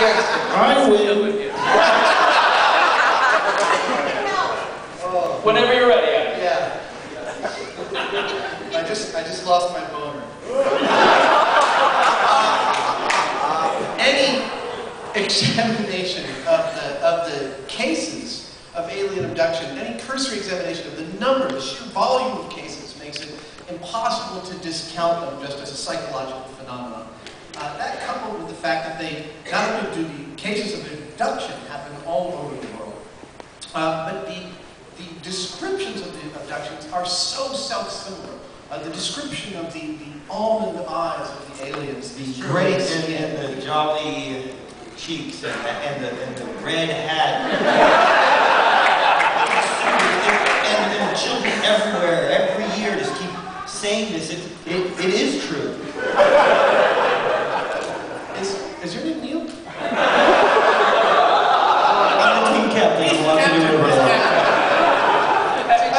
against it. I win. Whenever you're ready, Adam. Yeah. I just lost my boner. Any examination of the cases of alien abduction, any cursory examination of the number, the sheer volume of cases makes it impossible to discount them just as a psychological phenomenon. That coupled with the fact that they not only do the cases of abduction happen all over the world, but the descriptions of the abductions are so self-similar. The description of the almond eyes of the aliens, the gray skin, and the jolly cheeks, and the red hat, and the children everywhere, every year, just keep saying this. It is true. Is your name Neil? I'm the team captain.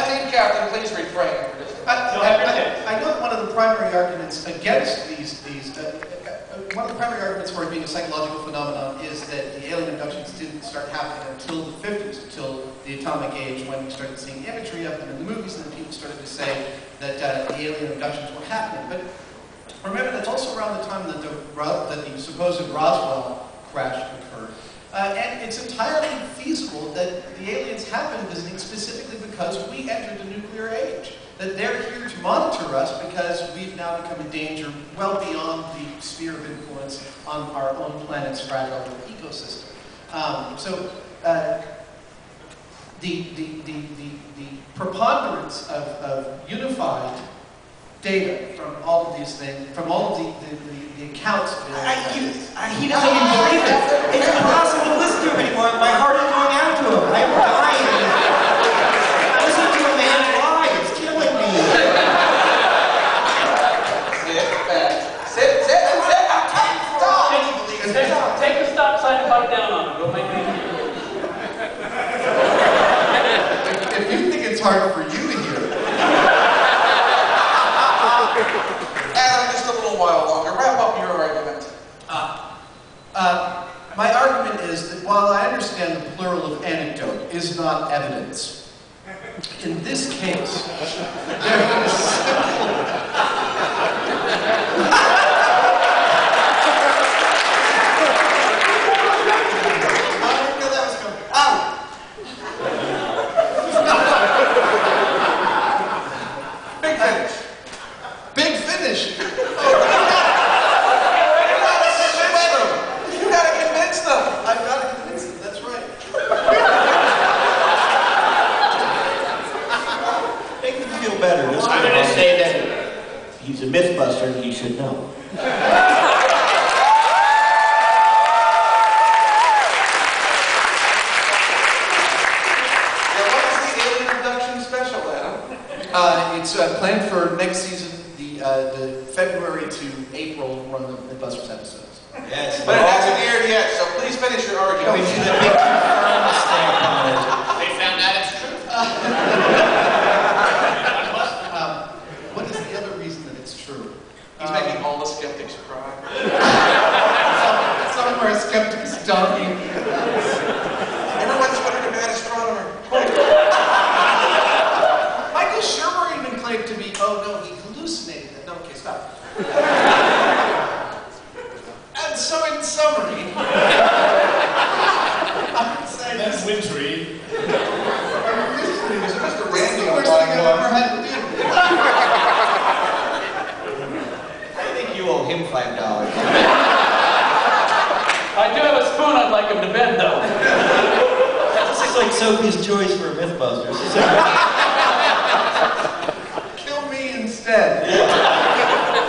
Team captain, please refrain. I know that one of the primary arguments against one of the primary arguments for it being a psychological phenomenon is that the alien abductions didn't start happening until the 50s, until the atomic age, when we started seeing imagery of them in the movies, and then people started to say that the alien abductions were happening. But remember, that's also around the time that the supposed Roswell crash occurred. And it's entirely feasible that the aliens have been visiting specifically because we entered the nuclear age. That they're here to monitor us because we've now become a danger well beyond the sphere of influence on our own planet's fragile ecosystem. The preponderance of unified data from all of these things, from all of the accounts of it. He doesn't even believe it. It's impossible to listen to him anymore. My heart is going out to him. I'm dying. Listen to a man lie. It's killing me. Sit. Stop. Take the stop sign and bite down on it. We'll make it easier. If you think it's hard for you to hear. Adam, just a little while longer. Wrap up your argument. My argument is that while I understand the plural of anecdote is not evidence, in this case, there is simple... Big finish. Big finish! You gotta convince them. I've got to convince them, that's right. Make them feel better. I'm going to say that he's a mythbuster and he should know. What is the alien abduction special, Adam? It's planned for next season, the February to April run of the Mythbusters episodes. Yes. But it hasn't aired yet, so please finish your argument. We see the big confirmed stamp on it. They found out it's true. What is the other reason that it's true? He's making all the skeptics cry. Somewhere skeptics talking. Everyone's putting a bad astronomer. Michael Shermer even claimed to be, oh no, he hallucinated that. No, okay, stop. And so in summary, I would say That's this wintry. Is it Mr. is Randy the on worst thing I've ever line? had to do. I think you owe him $5. I do have a spoon I'd like him to bend, though. This is like Sophie's choice for Mythbusters. Kill me instead.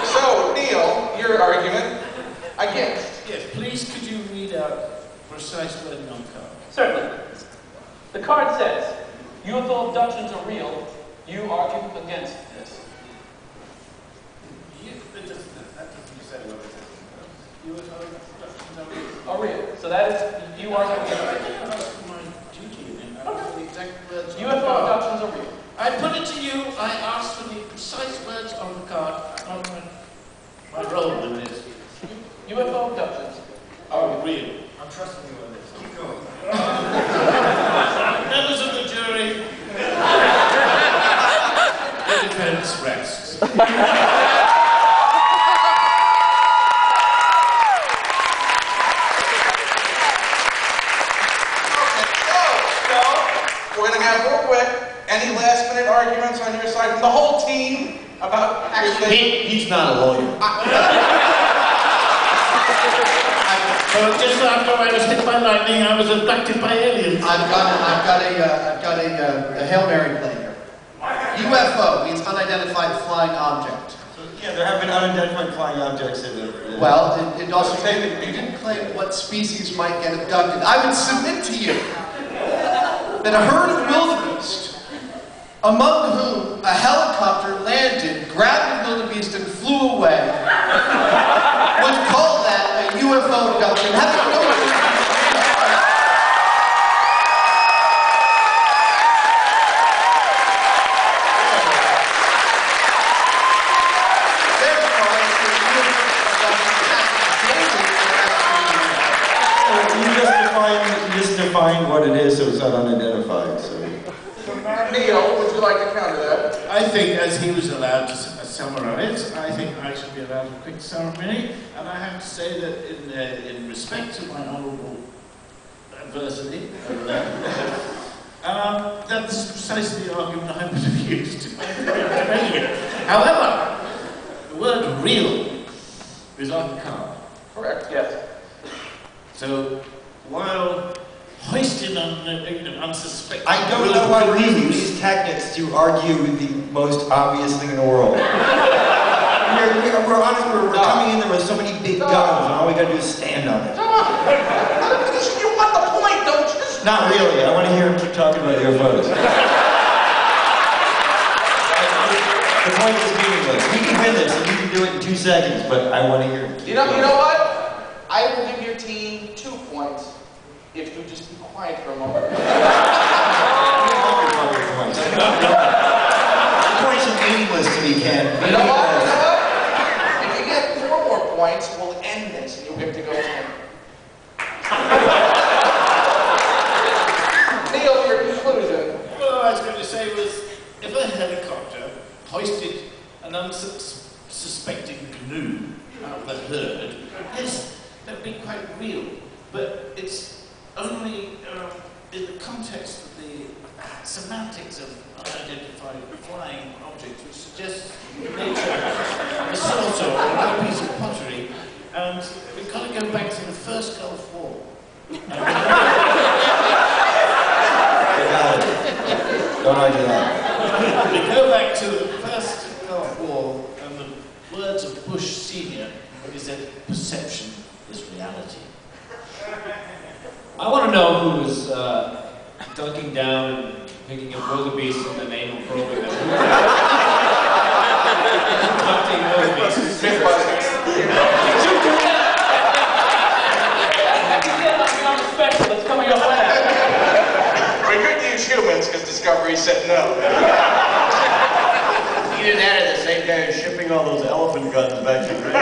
So, Neil, your argument against. Yes, please could you read out precise wording on card? Certainly. The card says, UFO abductions are real. You argue against this. Are real. So that is, you argue against it. UFO abductions are real. I put it to you, I asked for the precise words on the card. My role in this. UFO abductions Are real. I'm trusting you on this. Keep going. Members of the jury. The defense rests. We're going to have real quick, any last minute arguments on your side from the whole team about actually... He's not a lawyer. Well, just after I was hit by lightning, I was abducted by aliens. I've got a Hail Mary play here. UFO means unidentified flying object. Yeah, there have been unidentified flying objects in there. Well, it also you didn't claim what species might get abducted. I would submit to you that a herd of wildebeest, among whom a helicopter landed, grabbed the wildebeest and flew away, would call that a UFO abduction. Having no You just defined what it is, so it's not unidentified. So. Neil, would you like to counter that? I think, as he was allowed to summarize, I think I should be allowed a quick ceremony, and I have to say that in respect to my honourable adversity, that's precisely the argument I would have used to make it. However, the word real is on the card. Correct. Yes. So, while hoisted on unsuspecting... I don't know why we use these tactics to argue with the most obvious thing in the world. We're honest, we're coming in there with so many big guns, and all we gotta do is stand on it. You want the point, don't you? Not really. I want to hear him keep talking about UFOs. The point is meaningless. We can win this, and you can do it in 2 seconds, but I want to hear him. You know what? I will give your team 2 points if you just be quiet for a moment. The points are meaningless to me, Ken. You know what? If you get 4 more points, we'll end this and you'll get to go home. Neil, your conclusion. Well, I was going to say was, if a helicopter hoisted an unsuspecting canoe out of the herd, yes, that would be quite real. But it's only in the context of the semantics of unidentified flying objects, which suggests the nature of a saucer or a piece of pottery. And we've got to go back to the first Gulf War. Don't argue that. We go back to the first Gulf War, and the words of Bush Sr. when he said, "Perception is reality." I want to know who was dunking down and picking up wildebeest in the name of probing them. Hunting wildebeest. That's coming up last. We couldn't use humans because Discovery said no. You didn't add it the same day as shipping all those elephant guns back to Greece.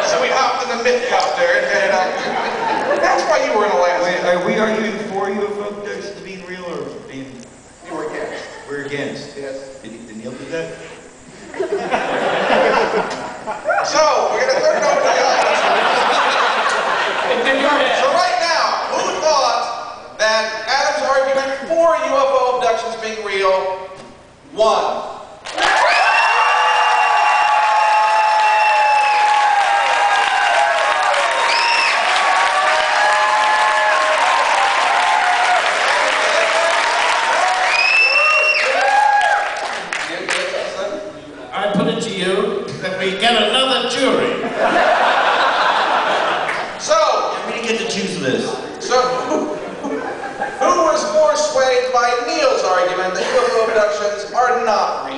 So we hopped in the myth-copter and headed out. That's why you were in Alaska. Wait, are we arguing for UFO abductions being real or being... You were against. We're against? Yes. Did Neil do that? So, we're going to turn it over to the audience. So right now, who thought that Adam's argument for UFO abductions being real won? I put it to you that we get another jury. So, We didn't get to choose this. So, who was more swayed by Neil's argument that UFO abductions are not